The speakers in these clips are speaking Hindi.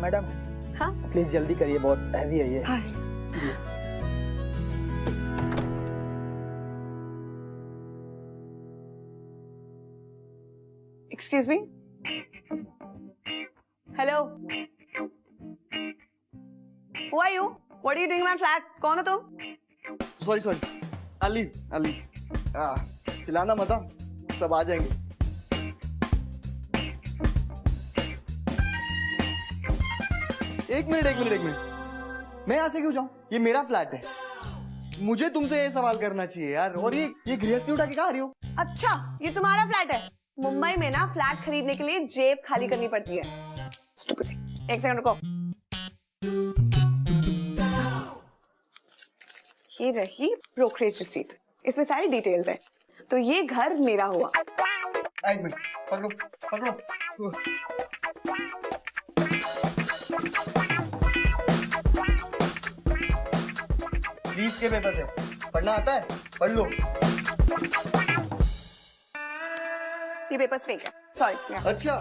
मैडम, हाँ प्लीज जल्दी करिए, बहुत हैवी है ये। हाँ। Excuse me, hello, who are you, what are you doing in my flat, कौन हो तुम? सॉरी अली चिल्लाना मत, सब आ जाएंगे। एक मिनट, मैं यहाँ से क्यों जाऊं? ये मेरा फ्लैट है, मुझे तुमसे ये सवाल करना चाहिए यार। और ये गृहस्थी उठा के कहाँ आ रही हो? अच्छा, ये तुम्हारा फ्लैट है? मुंबई में ना फ्लैट खरीदने के लिए जेब खाली करनी पड़ती है। Stupid. एक सेकंड रुको, ये रही ब्रोकरेज रिसीट, इसमें सारी डिटेल्स है। तो ये घर मेरा हुआ। एक मिनट, पकड़ो। लीज के पेपर्स है, पढ़ना आता है? पढ़ लो। ये पेपर्स फेक है, सॉरी। अच्छा,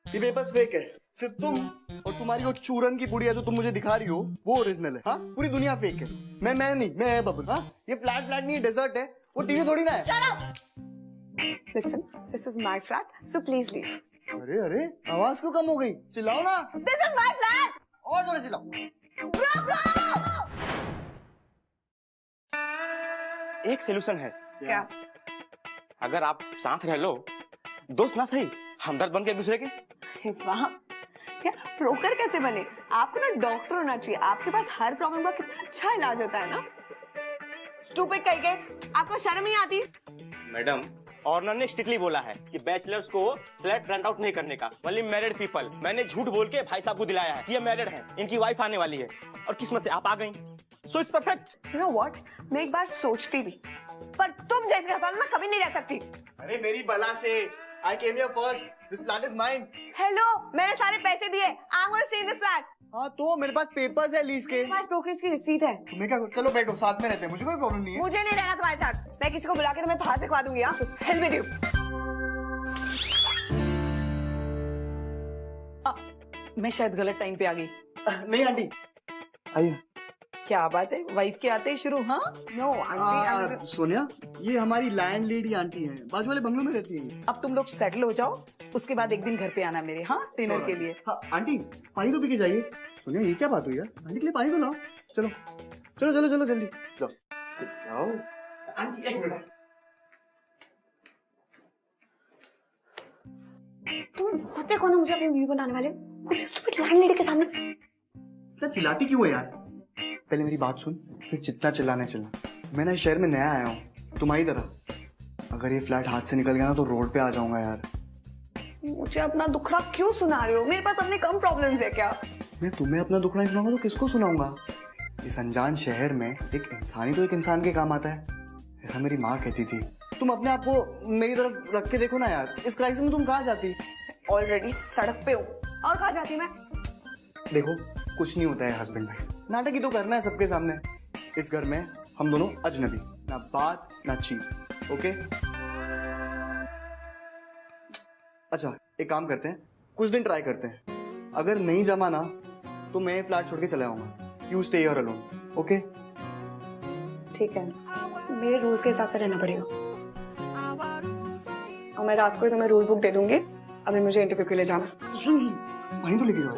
ये पेपर्स फेक है, सिर्फ तुम और तुम्हारी वो चूरन की पुड़िया जो तुम मुझे दिखा रही हो वो ओरिजिनल है। हाँ, पूरी दुनिया फेक है। मैं नहीं, मैं है बबल। हाँ, ये फ्लैट नहीं, डेजर्ट है, वो टीवी थोड़ी ना है। Shut up! Listen, this is my flat, so please leave. अरे आवाज क्यों कम हो गई? चिल्लाओ ना। This is my flat. और जोरे चिल्लाओ। एक सोल्यूशन है। क्या? अगर आप साथ रह लो, दोस्त ना सही, हमदर्द बन के एक दूसरे के। अरे वाह, क्या ब्रोकर कैसे बने? आपको ना डॉक्टर होना चाहिए, आपके पास हर प्रॉब्लम का कितना अच्छा इलाज होता है ना। स्टूपिड कहीं के, आपको शर्म नहीं आती? मैडम, ऑनर ने स्ट्रिक्टली बोला है कि बैचलर्स को फ्लैट रेंट आउट नहीं करने का, ओनली मैरिड पीपल। मैंने झूठ बोल के भाई साहब को दिलाया है कि ये मैरिड है, इनकी वाइफ आने वाली है, और किस्मत से आप आ गई, so it's perfect. You know what, मैं एक बार सोचती भी, पर तुम जैसे हसन मैं कभी नहीं रह सकती। अरे मेरी बला से, I came here first. This flat is mine. Hello, मैंने सारे पैसे दिए, I'm gonna stay in this flat. हाँ तो मेरे पास पेपर्स है लीज के। मेरे पास ब्रोकरेज की रिसीट है। तुम्हें क्या? चलो बैठो, साथ में रहते हैं, मुझे कोई प्रॉब्लम नहीं है। मुझे नहीं रहना तुम्हारे साथ, मैं किसी को बुला के तुम्हें बाहर फेंकवा दूंगी। Help with you. मैं शायद गलत टाइम पे आ गई। नहीं आंटी, आइए। क्या बात है, वाइफ के आते ही शुरू? हाँ, नो आंटी, सोनिया, ये हमारी लैंड लेडी आंटी है, बाजू वाले बंगलों में रहती है। अब तुम लोग सेटल हो जाओ, उसके बाद एक दिन घर पे आना मेरे, हाँ, डिनर के लिए। हाँ आंटी, पानी तो पी के जाइए। सोनिया, ये क्या बात हुई यार? आंटी के लिए पानी तो लाओ। चलो जल्दी जाओ। आंटी एक मिनट, तुम होते कौन हो मुझे अपनी वीडियो बनाने वाले? लैंड लेडी के सामने इतना चिल्लाती क्यों है यार? पहले मेरी बात सुन, फिर जितना चिल्लाने चलना। मैं ना इस शहर में नया आया हूँ, तुम्हारी तरह। अगर ये फ्लैट हाथ से निकल गया ना तो रोड पे आ जाऊंगा यार। मुझे अपना दुखड़ा क्यों सुना रहे हो? मेरे पास अपने कम प्रॉब्लम्स है क्या? मैं तुम्हें अपना दुख नहीं सुनाऊंगा तो किसको सुनाऊंगा? इस अनजान शहर में एक इंसान ही तो एक इंसान के काम आता है, ऐसा मेरी माँ कहती थी। तुम अपने आप को मेरी तरफ रख के देखो ना यार, इस क्राइसिस में तुम कहाँ जाती? ऑलरेडी सड़क पे हूँ, और कहाँ जाती मैं? देखो, कुछ नहीं होता है हस्बैंड भाई, नाटक ही तो करना है सबके सामने। इस घर में हम दोनों अजनबी, ना बात ना चीत, ओके? अच्छा, एक काम करते हैं, कुछ दिन ट्राई करते हैं, अगर नहीं जमा ना तो मैं फ्लैट छोड़ के चला आऊंगा। You stay here alone, okay? ठीक है, मेरे रूल्स के हिसाब से रहना पड़ेगा, और मैं रात को ही तुम्हें रूल बुक दे दूंगी। अभी मुझे इंटरव्यू के लिए जाना। सुन, वहीं तो लेके जाओ।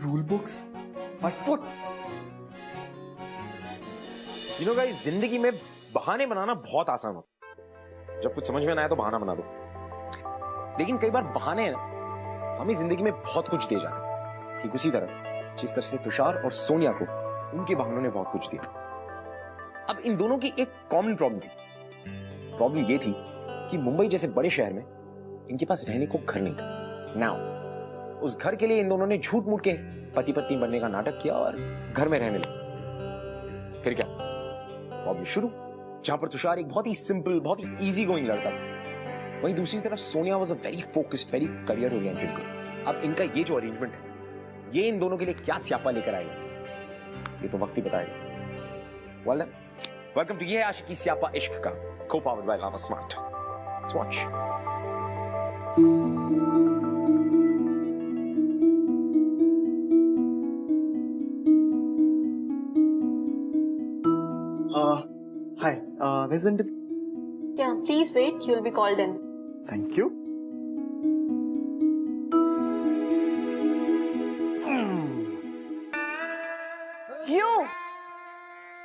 Rule books, my foot. You know guys, जिंदगी में बहाने बनाना बहुत आसान होता है। जब कुछ समझ में ना आए तो बहाना बना दो, लेकिन कई बार बहाने हमें जिंदगी में बहुत कुछ दे जाते हैं। ठीक उसी तरह जिस तरह से तुषार और सोनिया को उनके बहानों ने बहुत कुछ दिया। अब इन दोनों की एक कॉमन प्रॉब्लम थी। प्रॉब्लम ये थी कि मुंबई जैसे बड़े शहर में इनके पास रहने को घर नहीं था। नाउ उस घर के लिए इन दोनों ने झूठ मूठ के पति पत्नी बनने का नाटक किया और घर में रहने लगे। फिर क्या, प्रॉब्लम शुरू, जहां पर तुषार एक बहुत ही सिंपल, बहुत ही इजी गोइंग लड़का था, वहीं दूसरी तरफ Sonia was a very focused, very career oriented girl. अब इनका ये जो अरेंजमेंट है, ये इन दोनों के लिए क्या स्यापा लेकर आएगा, ये तो वक्त ही बताएगा। वेल डन, वेलकम टू ये आशिकी Siyapa Ishq Ka, co powered by Lava smart. Let's watch. Hi, where's Zindagi? Yeah, please wait. You'll be called in. Thank you.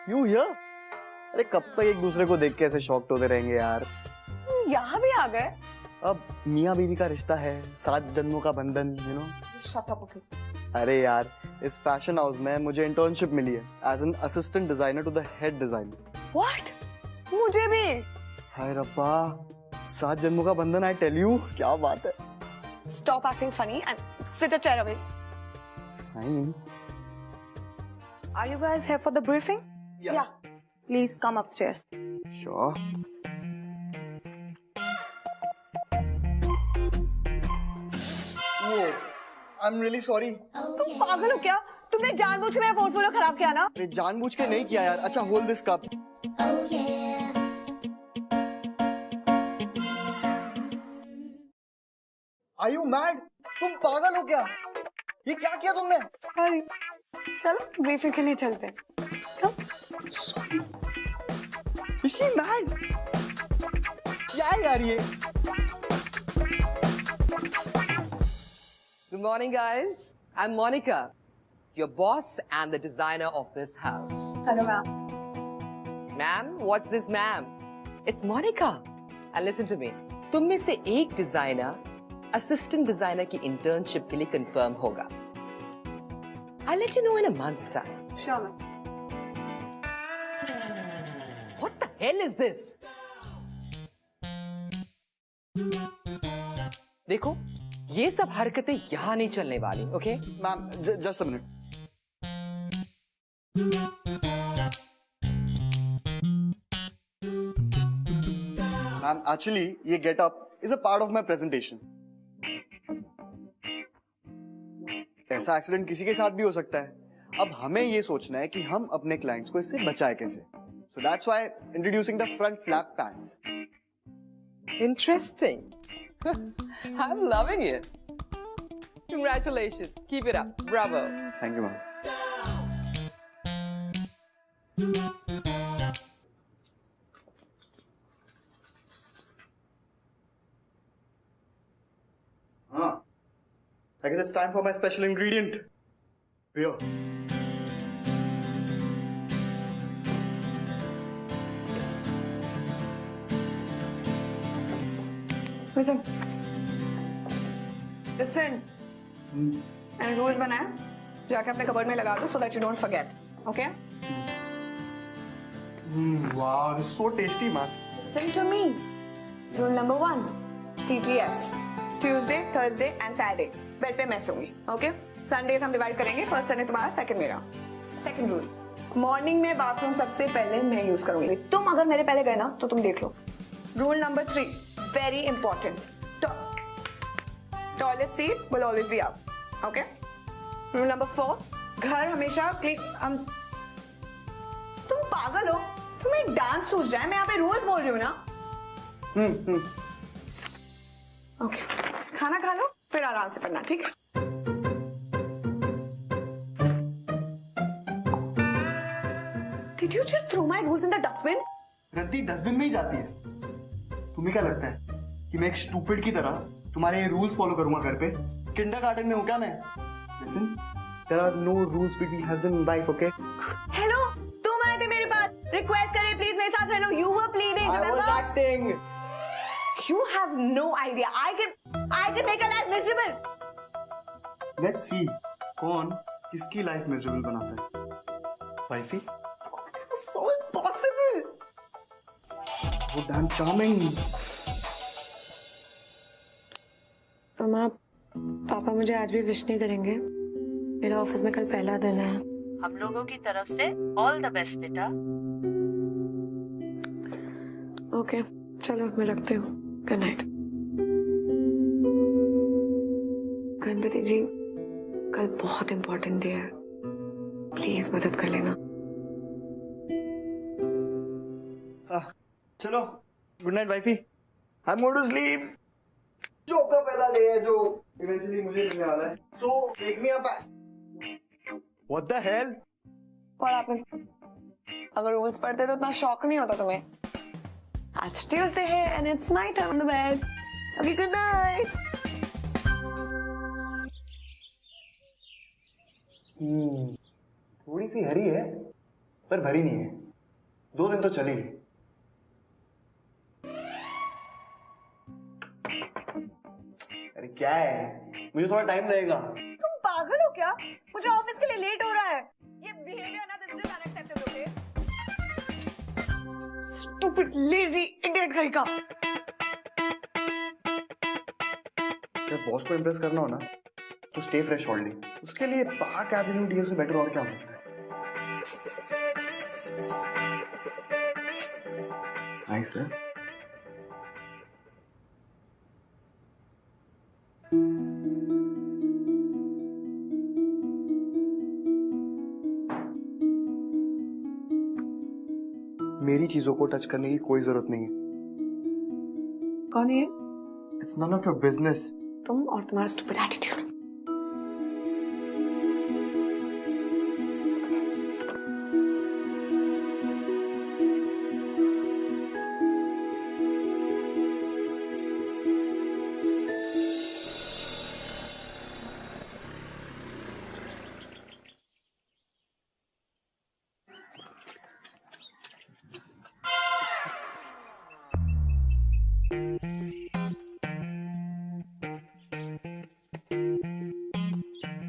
You here? अरे कब तक एक दूसरे को देख के ऐसे शॉक्ड होते रहेंगे यार? यहाँ भी आ गए? अब मियाँ बीवी का रिश्ता है, 7 जन्मों का बंधन, you know? Shut up, okay. अरे यार, इस फैशन हाउस में मुझे इंटर्नशिप मिली है as an assistant designer to the head designer. What? मुझे भी? हाय रब्बा, 7 जन्मों का बंधन, आई टेल यू, क्या बात है। Stop acting funny and sit a chair away. Fine. Are you guys here for the briefing? Yeah. Please come upstairs. Sure. वो, I'm really sorry. तुम पागल हो क्या? तुमने जानबूझ के मेरा पोर्टफोलियो खराब किया ना? अरे जानबूझ के नहीं किया यार। अच्छा, hold this cup. Are you mad? तुम पागल हो क्या? ये क्या किया तुमने? अरे, चलो ब्रीफिंग के लिए चलते हैं। Is she mad? क्या है यार ये? Good morning, guys. I'm Monica, your boss and the designer of this house. Hello, ma'am. Ma'am, what's this, ma'am? It's Monica. And listen to me. तुम में से एक डिजाइनर असिस्टेंट डिजाइनर की इंटर्नशिप के लिए कंफर्म होगा. I'll let you know in a month's time. Sure, ma'am. What the hell is this? देखो, ये सब हरकतें यहाँ नहीं चलने वाली, okay? Ma'am, just a minute. Ma'am, actually, ये get up is a part of my presentation. ऐसा एक्सीडेंट किसी के साथ भी हो सकता है। अब हमें ये सोचना है कि हम अपने क्लाइंट्स को इससे बचाए कैसे। So that's why introducing the front flap pants. Interesting. I'm loving it. Congratulations. Keep it up. Bravo. Thank you, ma'am. I guess it's time for my special ingredient. Beer. Listen. मैंने रूल्स बनाया, जाके अपने कबर्ड में लगा दो so that you don't forget. Okay? Wow, this is so tasty, man. Listen to me. Rule number 1. TTS. Tuesday, Thursday and Saturday. Bed पे मैं सोऊंगी. Okay? Sundays हम डिवाइड करेंगे. First Sunday तुम्हारा, second मेरा. Second rule. मॉर्निंग में बाथरूम सबसे पहले मैं यूज करूंगी. तुम अगर मेरे पहले गए ना तो तुम देख लो. Rule number 3. Very important. Toilet seat will always be up. Okay? Rule number 4. घर हमेशा क्लीन. तुम पागल हो? तुम्हें डांस सूझ रहा है? मैं यहाँ पे रूल्स बोल रही हूँ ना. ओके, खाना खा लो फिर आराम से पढ़ना, ठीक है? Did you just throw my rules in the dustbin? रद्दी डस्टबिन में ही जाती है। तुम्हें क्या लगता है कि मैं एक स्टूपिड की तरह तुम्हारे ये रूल्स फॉलो करूंगा घर पे? किंडरगार्टन में हूँ क्या मैं? Listen, there are no rules between husband and wife, okay? Hello, तुम आए थे मेरे पास, रिक्वेस्ट करे प्लीज मेरे साथ रह लो. You were pleading, I was remember? acting. You have no idea. I can make a life miserable. Let's see कौन किसकी लाइफ मिजरेबल बनाता है? वाइफी? So impossible. वो damn charming. मामा, पापा मुझे आज भी विश नहीं करेंगे. मेरा ऑफिस में कल पहला दिन है. हम लोगों की तरफ से ऑल द बेस्ट बेटा. ओके, चलो मैं रखती हूँ. Good night. गणपति जी, कल बहुत इंपॉर्टेंट डे है, प्लीज मदद कर लेना. चलो, good night wifey. I'm going to sleep. Job का पहला डे है जो इवेंचुअली मुझे मिलने वाला है। So make me a what the hell. और आपने अगर रूल्स पढ़ते तो इतना शौक नहीं होता तुम्हें। आज ट्यूसडे है and it's night on the bed. Okay good night. थोड़ी सी हरी है पर भरी नहीं है। 2 दिन तो चलेगी। अरे क्या है, मुझे थोड़ा टाइम लगेगा। तुम पागल हो क्या? मुझे ऑफिस के लिए लेट हो रहा है। ये बिहेवियर ना this is unacceptable. Okay stupid lazy idiot कहीं का। अगर बॉस को इम्प्रेस करना हो ना तो स्टे फ्रेश ऑल डे। उसके लिए पार्क एवेन्यू डीओ से बेटर और क्या हो सकता है। नाइस है। मेरी चीजों को टच करने की कोई जरूरत नहीं है। कौन है? It's none of your business. तुम और तुम्हारा stupid attitude.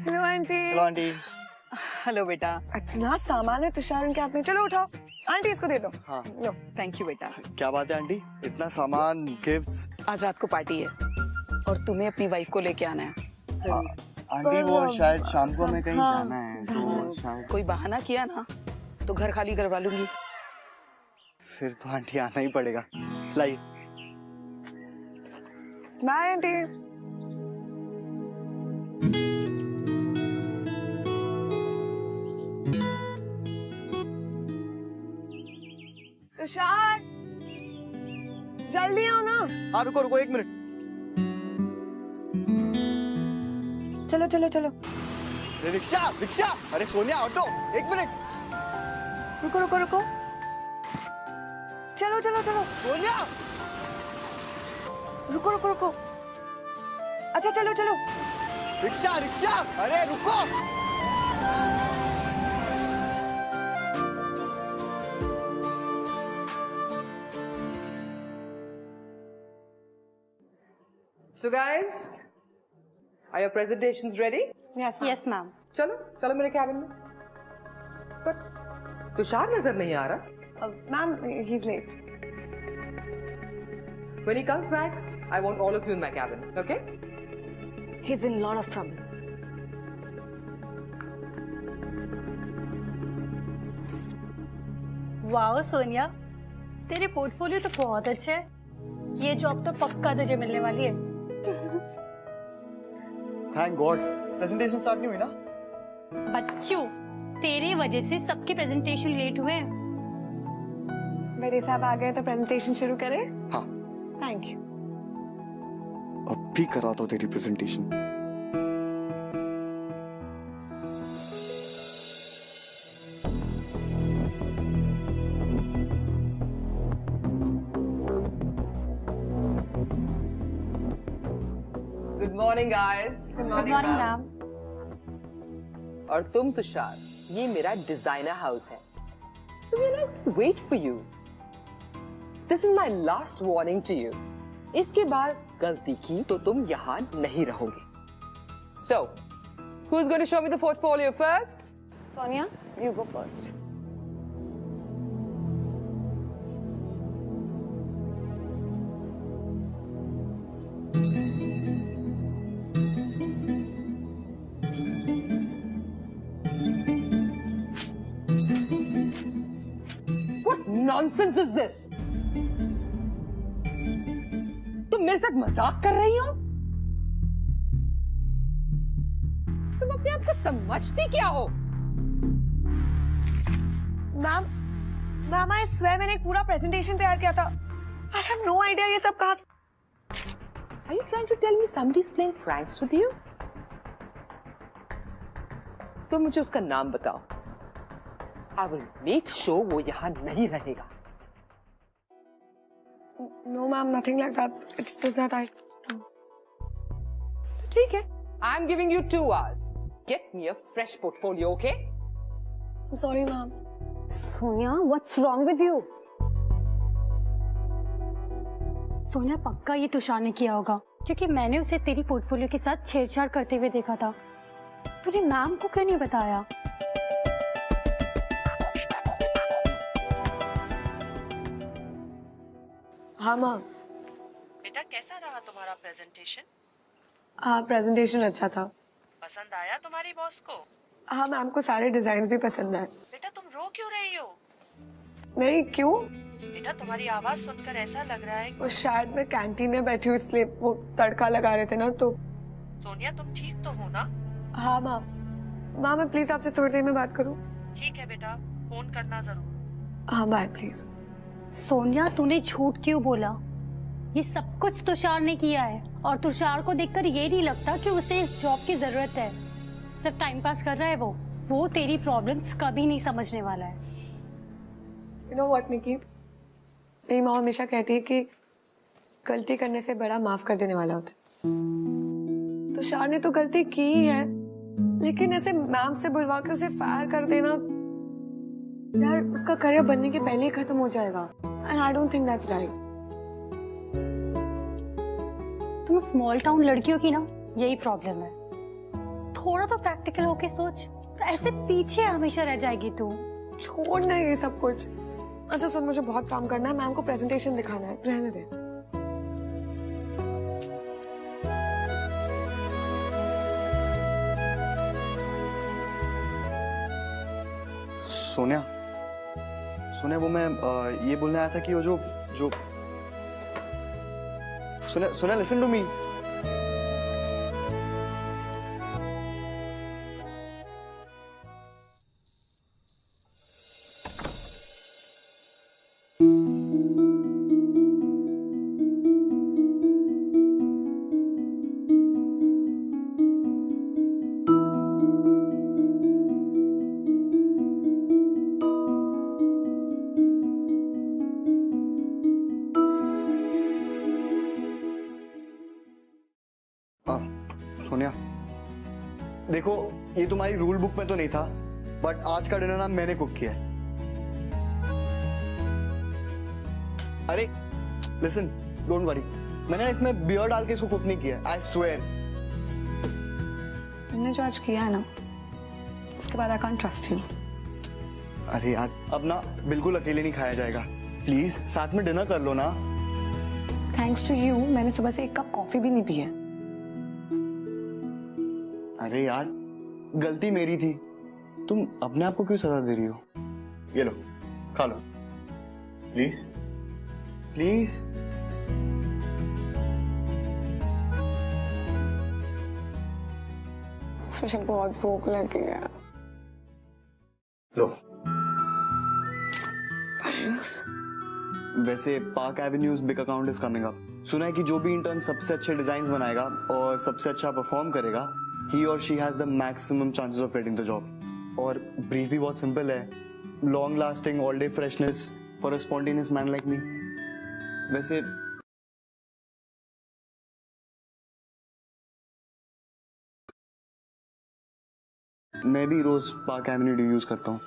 Hello aunty. Hello aunty. Hello बेटा। इतना सामान है तुषार उनके हाथ में। चलो उठाओ। आंटी इसको दे दो। हाँ। लो थैंक यू बेटा। क्या बात है आंटी, इतना सामान, गिफ्ट्स। आज रात को पार्टी है और तुम्हें अपनी वाइफ को लेके आना है। आंटी वो शायद शाम को हमें कहीं जाना है तो शायद कोई बहाना किया ना तो घर खाली करवा लूंगी। फिर तो आंटी आना ही पड़ेगा। लाइए। Bye aunty. तुषार जल्दी आओ ना। हाँ रुको रुको 1 मिनट। चलो चलो चलो। Rickshaw rickshaw. अरे सोनिया ऑटो। 1 मिनट। रुको रुको रुको। चलो चलो चलो। सोनिया रुको रुको रुको। अच्छा चलो चलो। Rickshaw rickshaw. अरे रुको। So guys, are your presentations ready? Yes ma'am. चलो चलो मेरे कैबिन में। पर तुषार नजर नहीं आ रहा। Ma'am, he's late. When he comes back, I want all of you in my cabin. Okay? He's in a lot of trouble. Wow Sonia, तेरे पोर्टफोलियो तो बहुत अच्छे है। ये जॉब तो पक्का तुझे मिलने वाली है। Thank God. प्रेजेंटेशन स्टार्ट नहीं हुई ना? बच्चों, तेरी वजह से सबके प्रेजेंटेशन लेट हुए। बड़े साहब आ गए तो प्रेजेंटेशन शुरू करें? हाँ। Thank you. अब भी करा दो तेरी presentation. Good morning, guys. Good morning, ma'am. और तुम तुषार, ये मेरा डिजाइनर हाउस है। So we're not wait for you. This is my last warning to you. इसके बाद गलती की तो तुम यहाँ नहीं रहोगे। So, who's going to show me the portfolio first? Sonia, you go first. What nonsense is this? तुम मेरे साथ मजाक कर रही हो? तुम अपने आप को समझती क्या हो? मैम, आई स्वेयर मैंने एक पूरा प्रेजेंटेशन तैयार किया था। आई हैव नो आइडिया ये सब कहाँ। Are you trying to tell me somebody's playing pranks with you? तो मुझे उसका नाम बताओ. I will make sure वो यहाँ नहीं रहेगा. No, ma'am, nothing like that. It's just that I. ठीक है. I'm giving you 2 hours. Get me a fresh portfolio, okay? I'm sorry, ma'am. Sonia, what's wrong with you? Sonia, पक्का ये तुषार ने किया होगा, क्योंकि मैंने उसे तेरी पोर्टफोलियो के साथ छेड़छाड़ करते हुए देखा था. तूने मैम को क्यों नहीं बताया? हाँ माँ. बेटा कैसा रहा तुम्हारा प्रेजेंटेशन? हाँ, प्रेजेंटेशन अच्छा था. पसंद आया तुम्हारी बॉस को? हाँ, मैम को सारे डिजाइन भी पसंद आए. बेटा तुम रो क्यों रही हो? नहीं, क्यों? बेटा तुम्हारी आवाज सुनकर ऐसा लग रहा है वो शायद मैं कैंटीन में बैठी हूँ इसलिए वो तड़का लगा रहे थे ना तो. सोनिया तुम ठीक तो हो ना? हाँ माँ. माँ, मैं प्लीज आपसे थोड़ी देर में बात करूँ? ठीक है बेटा, फोन करना जरूर. हाँ, बाय प्लीज. सोनिया, तूने झूठ क्यों बोला? ये सब कुछ तुषार ने किया है, और तुषार को देखकर ये नहीं लगता कि उसे इस जॉब की जरूरत है. सिर्फ टाइम पास कर रहा है वो तेरी प्रॉब्लम्स कभी नहीं समझने वाला है. You know what, निकी? मेरी माँ हमेशा कहती है कि गलती करने से बड़ा माफ कर देने वाला होता है. तुषार ने तो गलती की ही है, लेकिन ऐसे मैम से बुलवा कर उसे फायर कर देना, यार उसका करियर बनने के पहले ही खत्म हो जाएगा. And I don't think that's right. तुम स्मॉल टाउन लड़कियों की ना यही प्रॉब्लम है. थोड़ा तो प्रैक्टिकल होके सोच, ऐसे पीछे हमेशा रह जाएगी तू. छोड़ ना ये सब कुछ. अच्छा सुन, मुझे बहुत काम करना है, मैम को प्रेजेंटेशन दिखाना है, रहने दे. सोनिया, सोनिया, वो मैं ये बोलने आया था कि वो जो Sonia, Sonia, listen to me. Sonia, देखो ये तुम्हारी रूल बुक में तो नहीं था, बट आज का डिनर ना मैंने कुक किया है. अरे लिसन, डोंट वरी, मैंने इसमें बियर डाल के इसको कुक नहीं किया. I swear. तुमने जो आज किया है ना, उसके बाद आई कांट ट्रस्ट यू. अरे यार, अब ना बिल्कुल अकेले नहीं खाया जाएगा. प्लीज साथ में डिनर कर लो ना. थैंक्स टू यू, मैंने सुबह से 1 कप कॉफी भी नहीं पी है. अरे यार, गलती मेरी थी. तुम अपने आप को क्यों सजा दे रही हो? ये लो, खा लो प्लीज, प्लीज. मुझे बहुत भूख लगी है. लो. वैसे park avenues big account is coming up. सुना है कि जो भी इंटर्न सबसे अच्छे डिजाइन्स बनाएगा और सबसे अच्छा परफॉर्म करेगा, he or she has the maximum chances of getting the job. और ब्रीफ भी बहुत सिंपल है. Long lasting all day freshness for a spontaneous man like me. वैसे मैं भी रोज पार्क एवेन्यू यूज करता हूँ.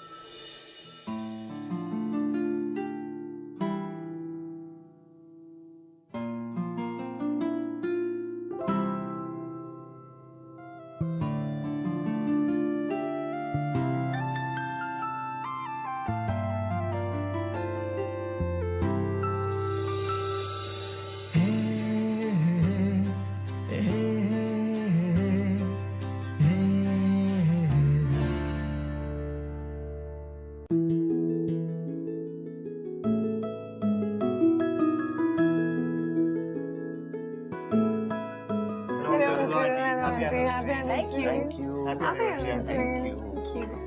Thank you.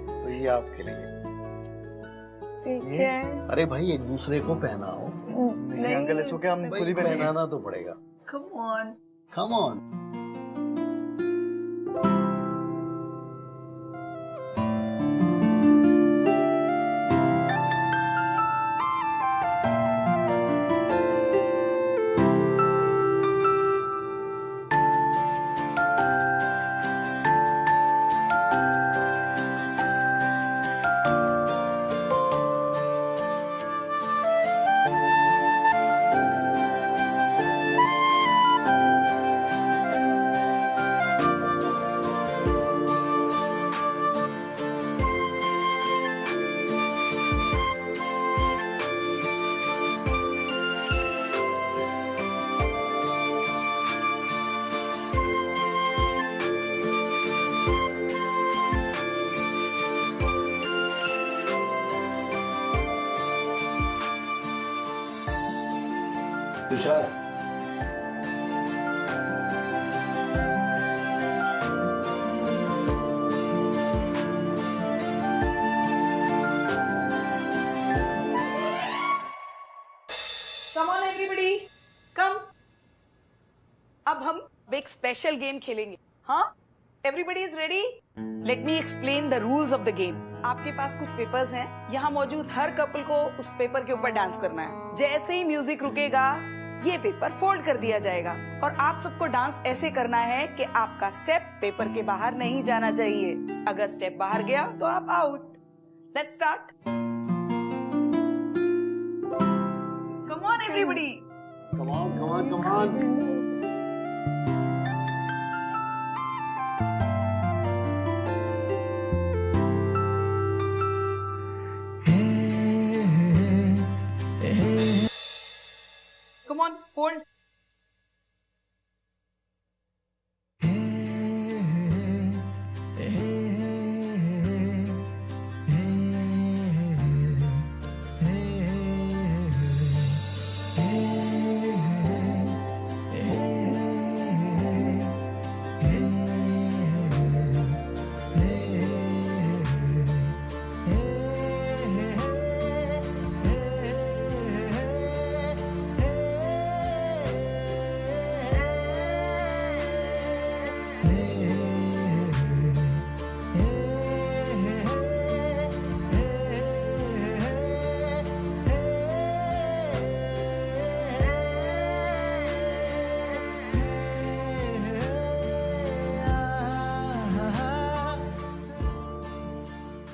तो ये आपके लिए. ठीक है. अरे भाई एक दूसरे को पहनाओ. नहीं अंकल, इट्स ओके, हम खुद ही पहनाना तो पड़ेगा. Come on. Come on. Tushar, Come on everybody, come. अब हम एक स्पेशल गेम खेलेंगे. हाँ? Everybody is ready? Let me explain the rules of the game. आपके पास कुछ पेपर्स हैं. यहाँ मौजूद हर कपल को उस पेपर के ऊपर डांस करना है. जैसे ही म्यूजिक रुकेगा, ये पेपर फोल्ड कर दिया जाएगा और आप सबको डांस ऐसे करना है कि आपका स्टेप पेपर के बाहर नहीं जाना चाहिए. अगर स्टेप बाहर गया तो आप out. Let's start. Come on everybody. come on, come on, come on. Come on, hold.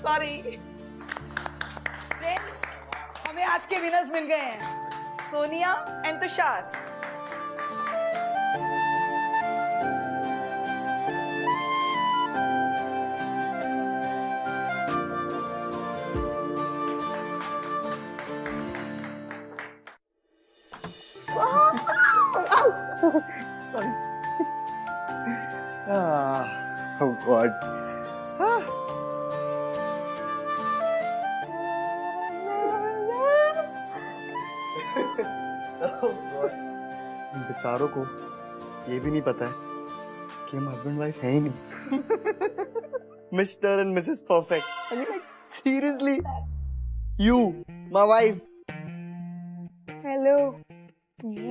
Sorry friends, हमें आज के विनर्स मिल गए हैं, Sonia and Tushar. Sorry. Oh God. इन बेचारों को ये भी नहीं पता है कि हम हस्बैंड वाइफ है ही नहीं. Mister and Mrs perfect. I mean, like, seriously, you, my wife. Hello,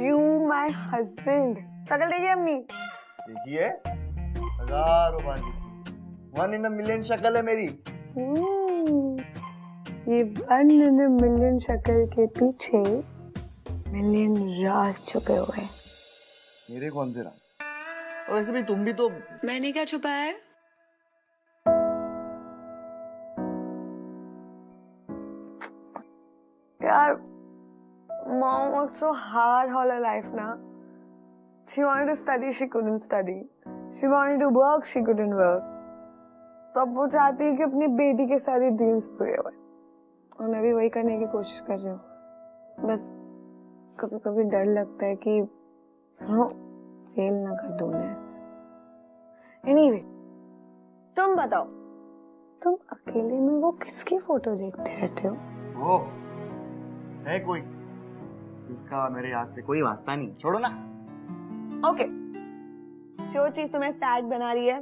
you my husband. शक्ल देखिए अपनी. देखिए, हजारों बार देखी. 1 in a million शक्ल है मेरी. ये 1 in a million शक्ल के पीछे मिलियन राज छुपे हुए हैं. मेरे कौन से राज? और वैसे भी तुम भी तो. मैंने क्या छुपाया है? यार, mom worked so hard all her life ना. She wanted to study, she couldn't study. She wanted to work, she couldn't work. तब वो चाहती है कि अपनी बेटी के सारे ड्रीम्स पूरे हों. और मैं भी वही करने की कोशिश कर रही हूँ. बस कभी कभी डर लगता है कि फेल ना कर दूं मैं. एनीवे, तुम बताओ, तुम अकेले में वो किसकी फोटो देखते रहते हो? वो है कोई जिसका मेरे याद से कोई वास्ता नहीं. छोड़ो ना. ओके, जो चीज तुम्हें सैड बना रही है,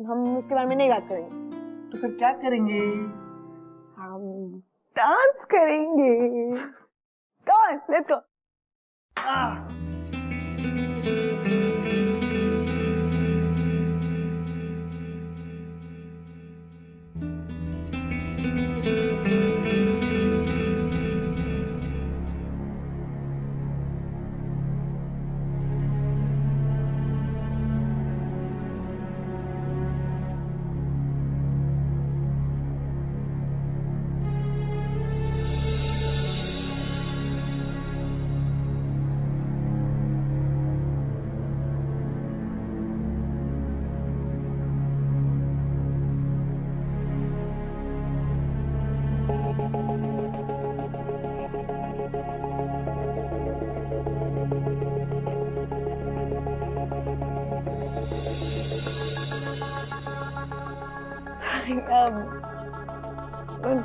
हम उसके बारे में नहीं बात करेंगे. तो फिर क्या करेंगे? हम डांस करेंगे. Come on, let's go.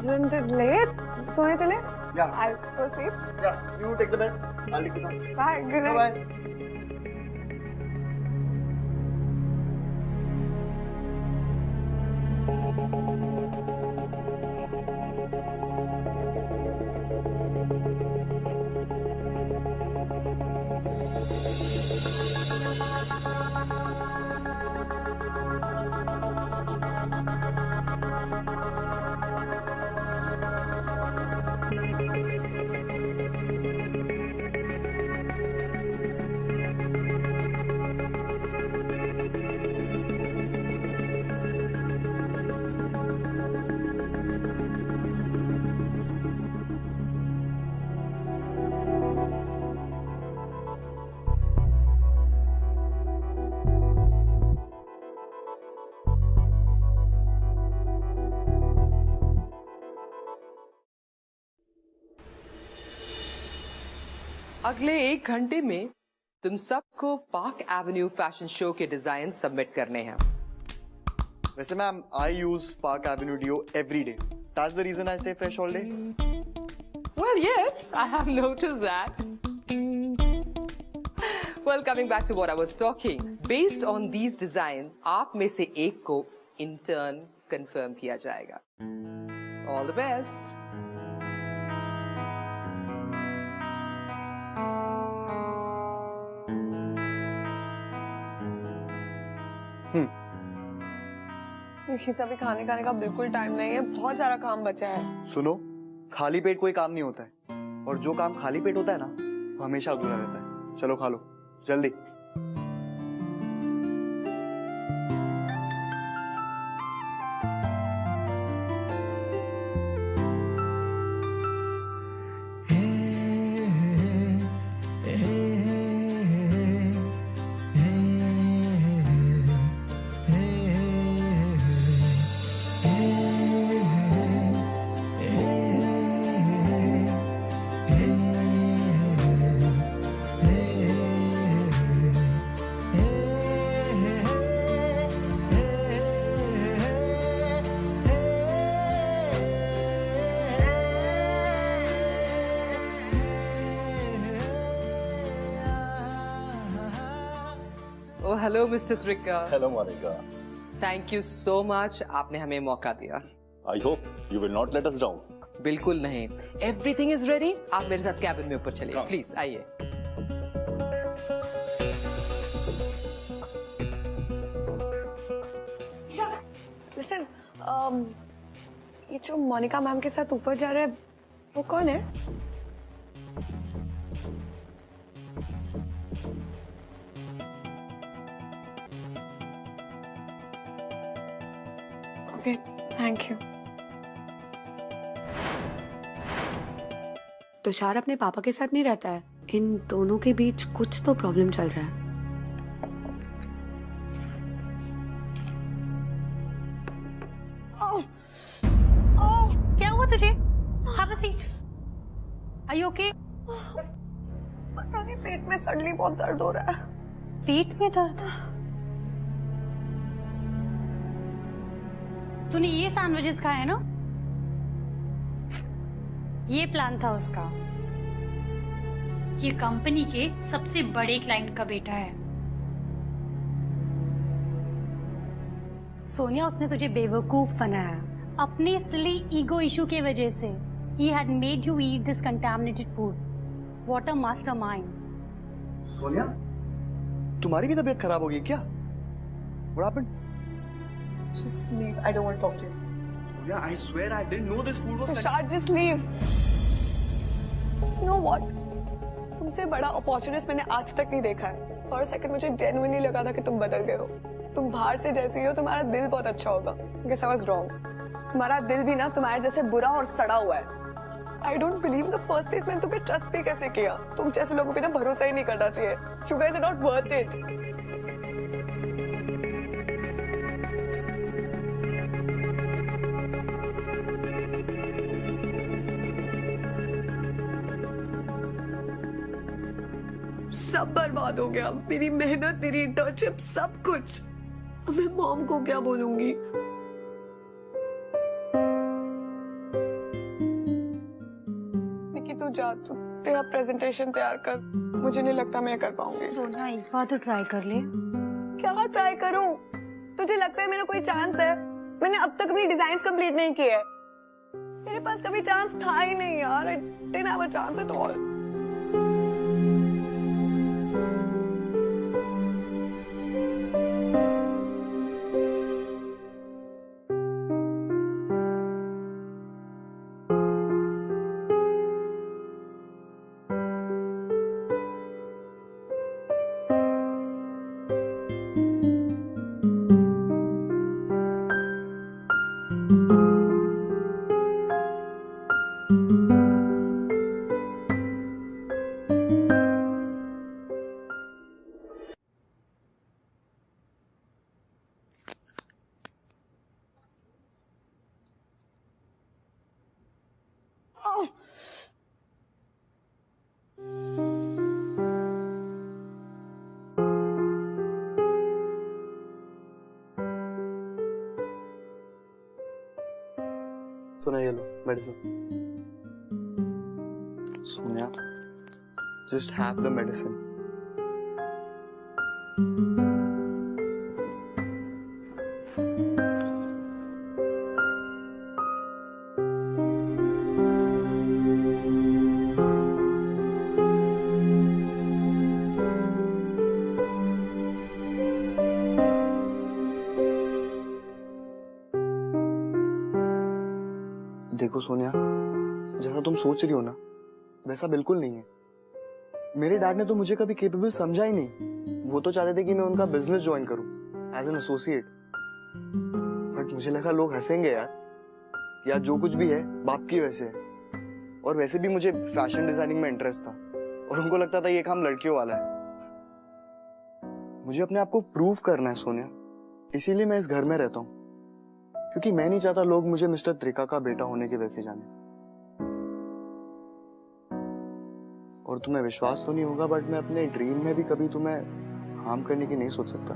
Isn't it late? सोने चले? Yeah. I'll go sleep. Yeah, you take the bed. I'll take the sun. Bye. Good night. Bye. अगले 1 घंटे में तुम सबको पार्क एवेन्यू फैशन शो के डिजाइन सबमिट करने हैं। वैसे ma'am, I use Park Avenue Deo every day. That's the reason I stay fresh all day. Well, yes, I have noticed that. Well, coming back to what I was talking, based on these designs, आप में से एक को intern confirm किया जाएगा। All the best. अभी खाने का बिल्कुल टाइम नहीं है, बहुत सारा काम बचा है। सुनो, खाली पेट कोई काम नहीं होता है, और जो काम खाली पेट होता है ना, वो हमेशा अधूरा रहता है। चलो खा लो, जल्दी। Oh, hello, Mr. Trikka. Hello, Monica. Thank you so much. आपने हमें मौका दिया। I hope you will not let us down. बिल्कुल नहीं। Everything is ready. आप मेरे साथ कैबिन में ऊपर चलिए, प्लीज आइए। Listen, ये जो मोनिका मैम के साथ ऊपर जा रहा है, वो कौन है? Okay, thank you. तुषार अपने पापा के साथ नहीं रहता है। इन दोनों के बीच कुछ तो प्रॉब्लम चल रहा है। क्या हुआ तुझे? Have a seat. Are you okay? पता नहीं, पेट में सडनली बहुत दर्द हो रहा है। पेट में दर्द? तूने ये सैंडविचेस खाए ना? ये प्लान था उसका। ये कंपनी के सबसे बड़े क्लाइंट का बेटा है। सोनिया, उसने तुझे बेवकूफ बनाया अपने सिली ईगो इशू के वजह से। He had made you eat this contaminated food. What a mastermind. Sonia, तुम्हारी भी तबीयत खराब हो गई क्या? What happened? Just leave. I don't want to talk to you. Sonia, I swear I didn't know this food was. Tushar, just leave. You know what? तुमसे बड़ा अपॉर्चुनिस्ट मैंने आज तक नहीं देखा है। फॉर अ सेकंड मुझे जेन्युइनली लगा था कि तुम बदल गए हो। तुम बाहर से जैसी हो, तुम्हारा दिल बहुत अच्छा होगा। Guess I was wrong. तुम्हारा दिल भी ना तुम्हारे जैसे बुरा और सड़ा हुआ है। I don't believe in the first place मैंने तुम्हें ट्रस्ट भी कैसे किया? तुम जैसे लोगों पे ना भरोसा ही नहीं करना चाहिए। You guys are not worth it. सब बर्बाद हो गया, मेरी मेहनत, मेरी इंटर्नशिप, सब कुछ। अब मैं मॉम को क्या बोलूंगी? जा, तू तेरा प्रेजेंटेशन तैयार कर। मुझे नहीं लगता मैं कर पाऊंगी। सोनिया एक बार तो ट्राई कर ले। क्या ट्राई करूं? तुझे लगता है मेरा कोई चांस है? मैंने अब तक अपनी डिजाइन्स कंप्लीट नहीं किए। मेरे पास कभी चांस था ही नहीं यार। I didn't have a chance at all. सुना, ये लो medicine. Sonia, just have the medicine. देखो सोनिया, जैसा तुम सोच रही हो ना, वैसा बिल्कुल नहीं है। मेरे डैड ने तो मुझे कभी केपेबल समझा ही नहीं। वो तो चाहते थे कि मैं उनका बिजनेस ज्वाइन करूं एज एन एसोसिएट। बट मुझे लगा लोग हंसेंगे यार जो कुछ भी है बाप की वजह से है। और वैसे भी मुझे फैशन डिजाइनिंग में इंटरेस्ट था और उनको लगता था ये काम लड़कियों वाला है। मुझे अपने आप को प्रूव करना है सोनिया, इसीलिए मैं इस घर में रहता हूँ, क्योंकि मैं नहीं चाहता लोग मुझे मिस्टर त्रिका का बेटा होने के वजह से जाने। और तुम्हें विश्वास तो नहीं होगा, बट मैं अपने ड्रीम में भी कभी तुम्हें हार्म करने की नहीं सोच सकता।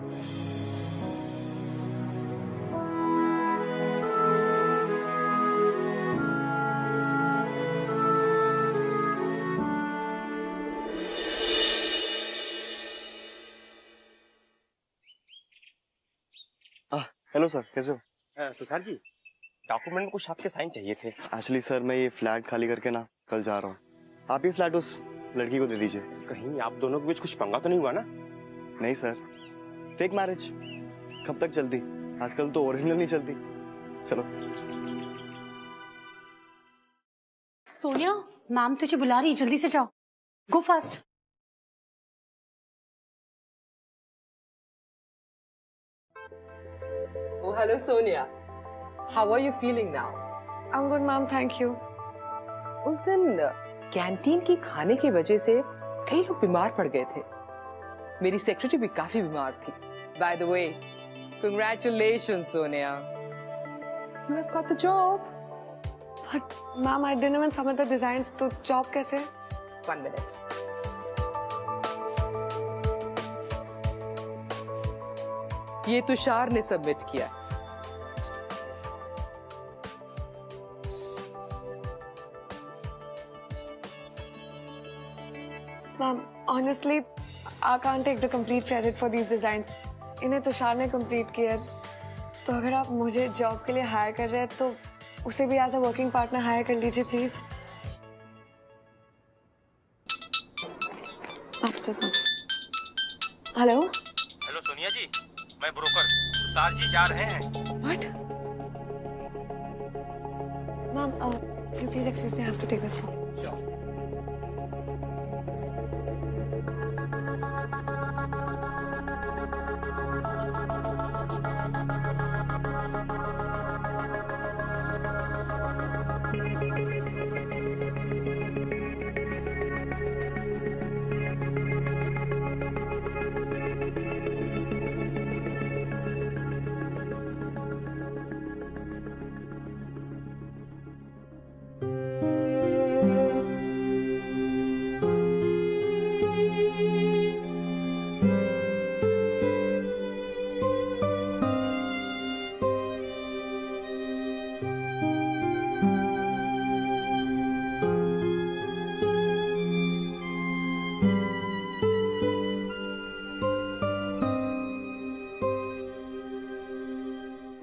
हेलो सर, कैसे हो? तुषार जी, डॉक्यूमेंट में कुछ आपके साइन चाहिए थे। एक्चुअली सर, मैं ये फ्लैट खाली करके ना कल जा रहा हूँ। आप ये फ्लैट उस लड़की को दे दीजिए। कहीं आप दोनों के बीच कुछ पंगा तो नहीं हुआ ना? नहीं सर, फेक मैरिज कब तक चलती? आजकल तो ओरिजिनल नहीं चलती। चलो। सोनिया, मैम तुझे बुला रही है, जल्दी से जाओ। गो fast. Oh, hello, Sonia. How are you feeling now? I'm good, ma'am. Thank you. उस दिन कैंटीन की खाने की वजह से कई लोग बीमार पड़ गए थे। मेरी सेक्रेटरी भी काफी बीमार थी। By the way, congratulations, Sonia. You have got the job. But, ma'am, I didn't even submit the designs. तो job कैसे? 1 minute. ये तुषार ने सबमिट किया। Ma'am, honestly, I can't take the complete credit for these designs. इन्हें तुषार ने complete किया। तो अगर आप मुझे जॉब के लिए हायर कर रहे हैं तो उसे भी as a working partner hire कर लीजिए please. Hello hello Sonia ji, मैं ब्रोकर तुषार जी जा रहे हैं। What? Ma'am, you please excuse me, I have to take this phone.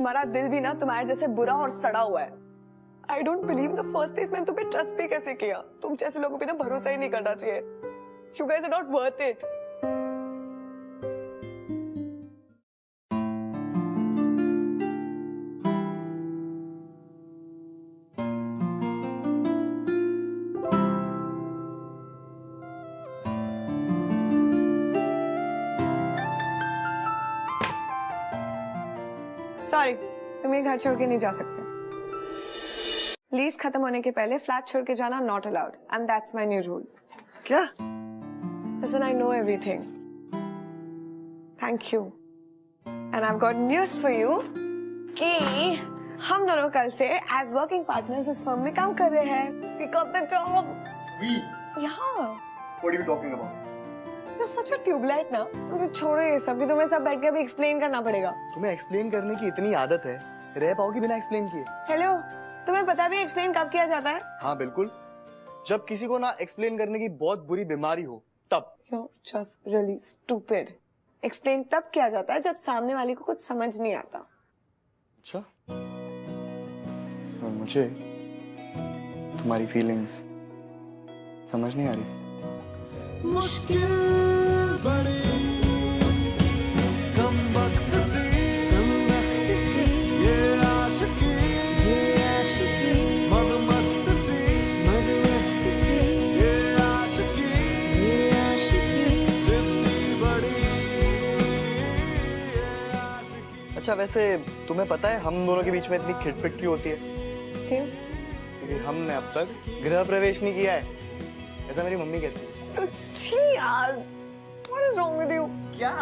तुम्हारा दिल भी ना तुम्हारे जैसे बुरा और सड़ा हुआ है। I don't believe the first place मैंने तुम्हें ट्रस्ट भी कैसे किया। तुम जैसे लोगों पे ना भरोसा ही नहीं करना चाहिए। You guys are not worth it. Sorry, तुम ये घर छोड़ के नहीं जा सकते। लीज खत्म होने के पहले फ्लैट छोड़ के जाना not allowed and that's my new rule. क्या? Listen, I know everything. Thank you. And I've got news for you कि हम दोनों कल से as working partners इस firm में काम कर रहे हैं। We got the job. We? Yeah. What are you talking about? You're such a tubelight ना। अभी छोड़ो ये सब, कि तुम्हें सब बैठ के अभी एक्सप्लेन करना पड़ेगा। तुम्हें एक्सप्लेन करने की इतनी आदत है, रह पाओगी बिना एक्सप्लेन किए? हेलो, तुम्हें पता भी एक्सप्लेन कब किया जाता है? हाँ बिल्कुल, जब किसी को ना एक्सप्लेन करने की बहुत बुरी बीमारी हो तब। You're just really stupid. Explain तब किया जाता है जब सामने वाले को कुछ समझ नहीं आता। अच्छा, और मुझे तुम्हारी फीलिंग्स समझ नहीं आ रही। मुश्किल बड़ी कम वक्त से ये आशिकी मदमस्त से ये आशिकी जिंदगी बड़ी अच्छा वैसे तुम्हें पता है हम दोनों के बीच में इतनी खिटपिट क्यों होती है? क्यों? क्योंकि हमने अब तक गृह प्रवेश नहीं किया है, ऐसा मेरी मम्मी कहती है। छी यार, what is wrong with you? क्या?